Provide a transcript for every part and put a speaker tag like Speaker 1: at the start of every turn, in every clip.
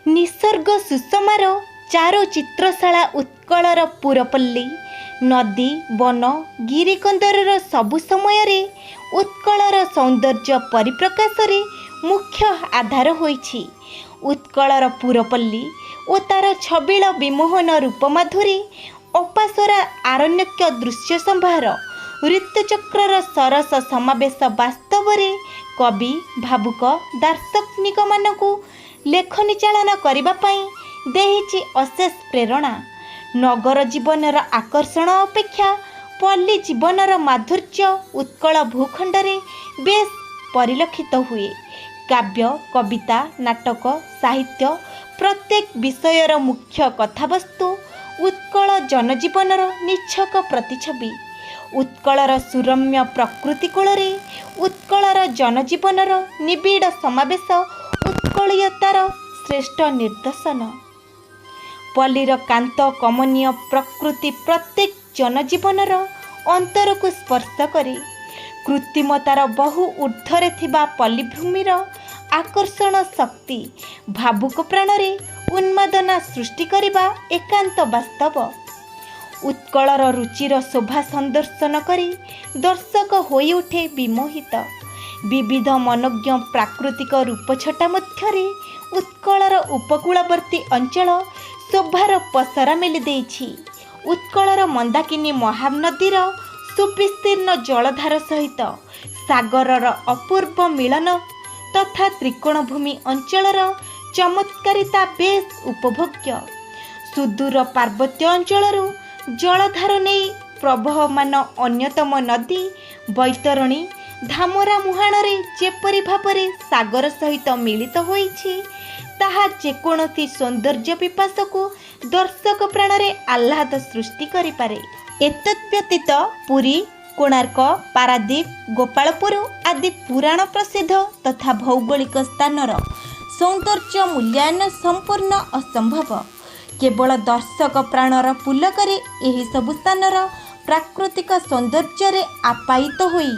Speaker 1: निसर्ग सुषमार चारो चित्रशाला उत्कलर पुरपल्ली नदी वन गिरिकंदर सबु समय रे उत्कलर सौंदर्य परिप्रकाश रे मुख्य आधार होइछि। उत्कलर पुरपल्ली ओ तार छबिल विमोहन रूपमाधुरी अपासरा आरण्यक दृश्य संभार ऋतुचक्रर सरस समावेश वास्तव रे कवि भावुक दार्शनिक मानकु लेखनी चालन करबा पई देहिछि अशेष प्रेरणा। नगर जीवनर आकर्षण अपेक्षा पल्ली जीवनर माधुर्य उत्कल भूखंडरे बेस परिलक्षित हुए। काव्य कविता नाटक साहित्य प्रत्येक विषयर मुख्य कथावस्तु उत्कल जनजीवनर निच्छक प्रतिछवि। उत्कलर सुरम्य प्रकृति कूଳରେ उत्कलर जनजीवनर निबिड़ समावेश उत्कलीयतार श्रेष्ठ निदर्शन। पल्लीर कांत कमनीय प्रकृति प्रत्येक जनजीवनर अंतर को स्पर्श करे। कृत्रिमतार बहु ऊर्ध्वरे थिबा पल्लीभूमिर आकर्षण शक्ति भावुक प्राणरे उन्मादना सृष्टि करिबा एकांत वास्तव। उत्कलर रुचिर शोभा संदर्शन करी दर्शक होई उठे विमोहित। विविध मनोज्ञ प्राकृतिक रूपछटा मध्यरे उत्कलर उपकूलवर्ती अंचल शोभार पसरा मेली देइछि। उत्कलर मंदाकिनी महानदीर सुविस्तीर्ण जलधार सहित सागरर अपूर्व मिलन तथा त्रिकोणभूमि अंचलर चमत्कारिता बेस उपभोग्य। सुदूर पार्वत्य अंचलरू जलधार नहीं प्रवहमान अन्यतम नदी बैतरणी धामरा मुहाणरे जेपरि भाବରେ सागर सहित मिलित होइछि ताहा जेकोणसी सौंदर्य पिपासको दर्शक प्राणरे आह्लाद सृष्टि करिपारे। एतत् व्यतीत पुरी कोणार्क पारादीप गोपालपुर आदि पुराण प्रसिद्ध तथा भौगोलिक स्थानर सौंदर्य मूल्यांकन संपूर्ण असंभव। केवल दर्शक प्राणर पुलकरे एही सबु स्थानर प्राकृतिक सौंदर्य रे आपायित होई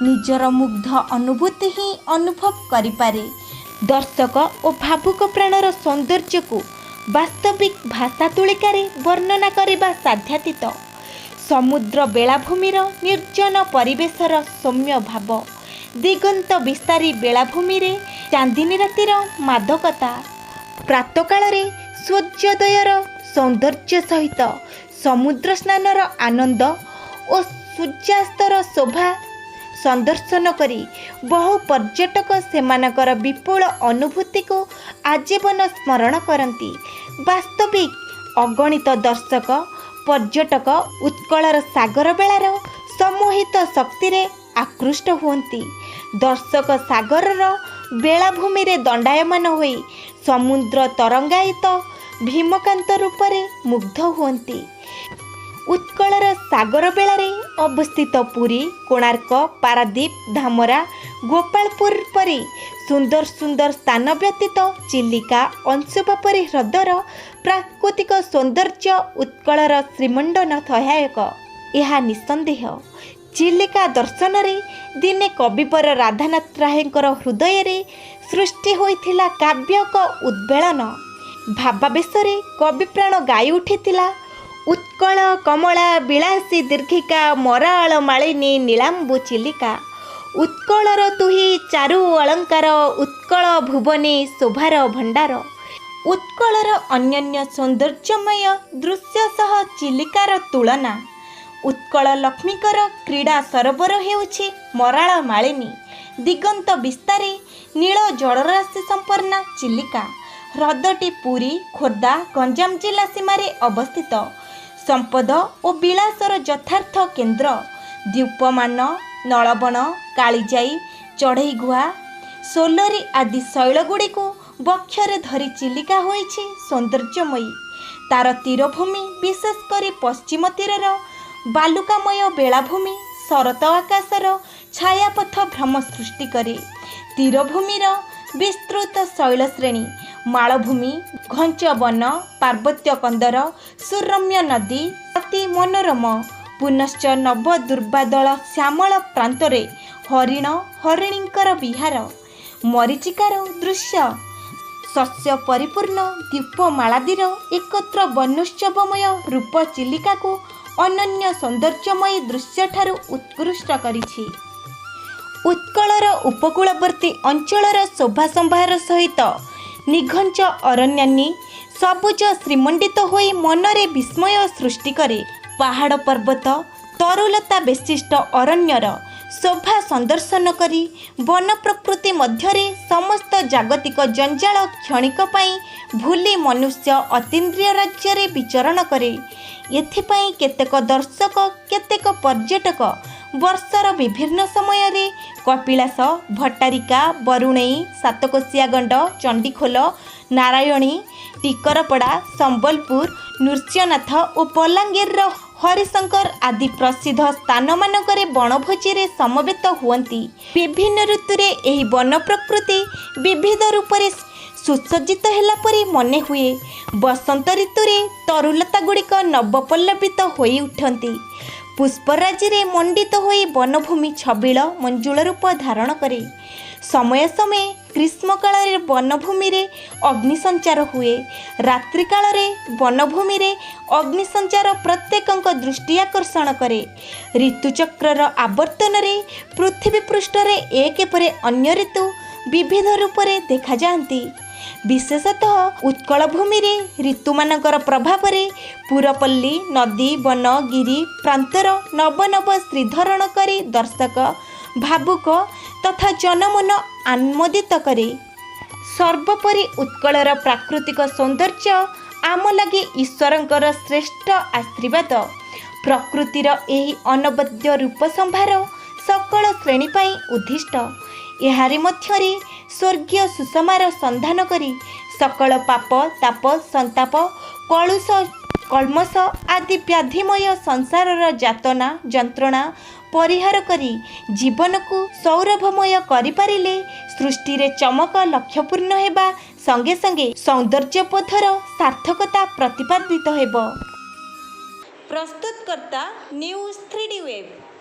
Speaker 1: निजर मुग्ध अनुभूति ही अनुभव करिपारे। दर्शक और भावुक प्राणर सौंदर्य को वास्तविक भाषा तुलिकारे वर्णना करिबा साध्यातीत। समुद्र बेलाभूमिर निर्जन परिवेशर सौम्य भाव दिगंत विस्तारी बेलाभूमि रे चांदिनी रातिर मादकता प्रातःकाल सूर्योदयर सौंदर्य सहित समुद्र स्नानर आनंद और सूर्यास्तर शोभा संदर्शन करी बहु पर्यटक सेमानकर विपुल अनुभूति को आजीवन स्मरण करती। वास्तविक अगणित दर्शक पर्यटक उत्कलर सागर बेलार सम्मोहित शक्ति रे आकृष्ट हुअन्ति। दर्शक सागरर बेलाभूमि रे दंडायमान होई समुद्र तरंगायित भीमकांत रूपरे मुग्ध हुअन्ति। उत्कलर सागर बेलारे अवस्थित पुरी कोणार्क पारादीप धामरा गोपालपुर परी सुंदर सुंदर स्थान व्यतीत चिलिका अंशुपा परी ह्रदर प्राकृतिक सौंदर्य उत्कलर श्रीमंडन सहायक। यह निसंदेह चिलिका दर्शन रे दिने कविपर राधानाथ रायकर हृदय रे सृष्टि होइथिला काव्यक उद्वेलन। भावावेशरे कवि प्राण गाई उठिथिला उत्कल कमला विलासी दीर्घिका मराळ मालिनी नीलांबु चिलिका। उत्कलर तुही चारु अलंकार उत्कल भुवनी शोभार भंडार। उत्कलर अन्यन्य सौंदर्यमय दृश्य सह चिलिकार तुलना। उत्कल लक्ष्मीकर क्रीड़ा सरोवर हेउछि मराळ मालिनी। दिगंत विस्तारे नील जलराशि संपन्ना चिलिका। ह्रदटी पुरी खोर्धा गंजाम जिला सीमारे अवस्थित संपद और विलासर यथार्थ केन्द्र। द्वीपमान नलबन कालीजाई चढ़ईगुआ सोलरी आदि शैलगुड़ी को बक्षरे धरी चिलिका होइछि सौंदर्यमयी। तार तीरभूमि विशेषकर पश्चिम तीरर बालुकामय बेलाभूमि शरत आकाशर छायापथ भ्रम सृष्टि करे। तीरभूमिर विस्तृत शैलश्रेणी मालभूमि घंच वन पार्वत्य कंदर सुरम्य नदी अति मनोरम। पुनश्च नव दुर्बादल श्यामल प्रांतरे हरिण हरिणींकर विहार मरीचिकार दृश्य ଶସ୍ୟ ପରିପୂର୍ଣ୍ଣ ଦୀପମାଳାଦିର ଏକତ୍ର ବନୋତ୍ସବମୟ ରୂପ ଚିଲିକାକୁ ଅନନ୍ୟ ସୌନ୍ଦର୍ଯ୍ୟମୟୀ ଦୃଶ୍ୟଠାରୁ ଉତ୍କୃଷ୍ଟ କରିଛି। ଉତ୍କଳର ଉପକୂଳବର୍ତ୍ତୀ ଅଞ୍ଚଳର ଶୋଭା ସମ୍ଭାର ସହିତ ନିଘଞ୍ଚ ଅରଣ୍ୟାନୀ ସବୁଜ ଶ୍ରୀମଣ୍ଡିତ ହୋଇ ମନରେ ବିସ୍ମୟ ସୃଷ୍ଟି କରେ। ପାହାଡ଼ ପର୍ବତ ତରୁଲତା ବିଶିଷ୍ଟ ଅରଣ୍ୟର ଶୋଭା ସନ୍ଦର୍ଶନ କରି ବନ ପ୍ରକୃତି ମଧ୍ୟରେ ସମସ୍ତ ଜାଗତିକ ଜଞ୍ଜାଳ କ୍ଷଣିକ ପାଇଁ ଭୁଲି ମନୁଷ୍ୟ ଅତୀନ୍ଦ୍ରିୟ ରାଜ୍ୟରେ ବିଚରଣ କରେ। ଏଥିପାଇଁ କେତେକ ଦର୍ଶକ କେତେକ ପର୍ଯ୍ୟଟକ ବର୍ଷର ବିଭିନ୍ନ ସମୟରେ କପିଳାସ, ଭଟ୍ଟାରିକା, ବରୁଣେଇ, ସାତକୋଶିଆ ଗଣ୍ଡ, ଚଣ୍ଡିଖୋଲ, ନାରାୟଣୀ, ଟିକରପଡ଼ା, ସମ୍ବଲପୁର, ନୃସିଂହନାଥ ଓ ବଲାଙ୍ଗୀରର ହରିଶଙ୍କର ଆଦି ପ୍ରସିଦ୍ଧ ସ୍ଥାନମାନଙ୍କରେ ବଣଭୋଜିରେ ସମବେତ ହୁଅନ୍ତି। ବିଭିନ୍ନ ଋତୁରେ ଏହି ବନ ପ୍ରକୃତି ବିବିଧ ରୂପରେ ସୁସଜ୍ଜିତ ହେଲା ପରି ମନେ ହୁଏ। ବସନ୍ତ ଋତୁରେ ତରୁଲତାଗୁଡ଼ିକ ନବପଲ୍ଲବିତ ହୋଇ ଉଠନ୍ତି। ପୁଷ୍ପରାଜିରେ ମଣ୍ଡିତ ହୋଇ ବନଭୂମି ଛବିଳ ମଞ୍ଜୁଳ ରୂପ ଧାରଣ କରେ। ସମୟ ସମୟ ଗ୍ରୀଷ୍ମକାଳରେ ବନଭୂମିରେ ଅଗ୍ନିସଞ୍ଚାର ହୁଏ। ରାତ୍ରି କାଳରେ ବନଭୂମିରେ ଅଗ୍ନିସଞ୍ଚାର ପ୍ରତ୍ୟେକଙ୍କ ଦୃଷ୍ଟି ଆକର୍ଷଣ କରେ। ଋତୁଚକ୍ରର ଆବର୍ତ୍ତନରେ ପୃଥିବୀ ପୃଷ୍ଠରେ ଏକ ପରେ ଅନ୍ୟ ଋତୁ ବିବିଧ ରୂପରେ ଦେଖାଯାଆନ୍ତି। ବିଶେଷତଃ ଉତ୍କଳ ଭୂମିରେ ଋତୁମାନଙ୍କର ପ୍ରଭାବରେ ପୁରପଲ୍ଲୀ ନଦୀ ବନ ଗିରି ପ୍ରାନ୍ତର ନବ ନବ ଶ୍ରୀଧରଣ କରି ଦର୍ଶକ ଭାବୁକ ତଥା ଜନମନ ଆନମୋଦିତ କରେ। ସର୍ବୋପରି ଉତ୍କଳର ପ୍ରାକୃତିକ ସୌନ୍ଦର୍ଯ୍ୟ ଆମ ଲାଗି ଈଶ୍ୱରଙ୍କର ଶ୍ରେଷ୍ଠ ଆଶୀର୍ବାଦ। ପ୍ରକୃତିର ଏହି ଅନବଦ୍ୟ ରୂପ ସମ୍ଭାର ସକଳ ଶ୍ରେଣୀ ପାଇଁ ଉଦ୍ଦିଷ୍ଟ। ଏହାରି ମଧ୍ୟରେ ସ୍ୱର୍ଗୀୟ ସୁଷମାର ସନ୍ଧାନ କରି ସକଳ ପାପ ତାପ ସନ୍ତାପ କଳୁଷ କଳ୍ମଷ ଆଦି ବ୍ୟାଧିମୟ ସଂସାରର ଯାତନା ଯନ୍ତ୍ରଣା ପରିହାର କରି ଜୀବନକୁ ସୌରଭମୟ କରିପାରିଲେ ସୃଷ୍ଟିରେ ଚମକ ଲକ୍ଷ୍ୟପୂର୍ଣ୍ଣ ହେବା ସଙ୍ଗେ ସଙ୍ଗେ ସୌନ୍ଦର୍ଯ୍ୟପଥର ସାର୍ଥକତା ପ୍ରତିପାଦିତ ହେବ। ପ୍ରସ୍ତୁତକର୍ତ୍ତା ନ୍ୟୁଜ୍ 3D ୱେବ୍।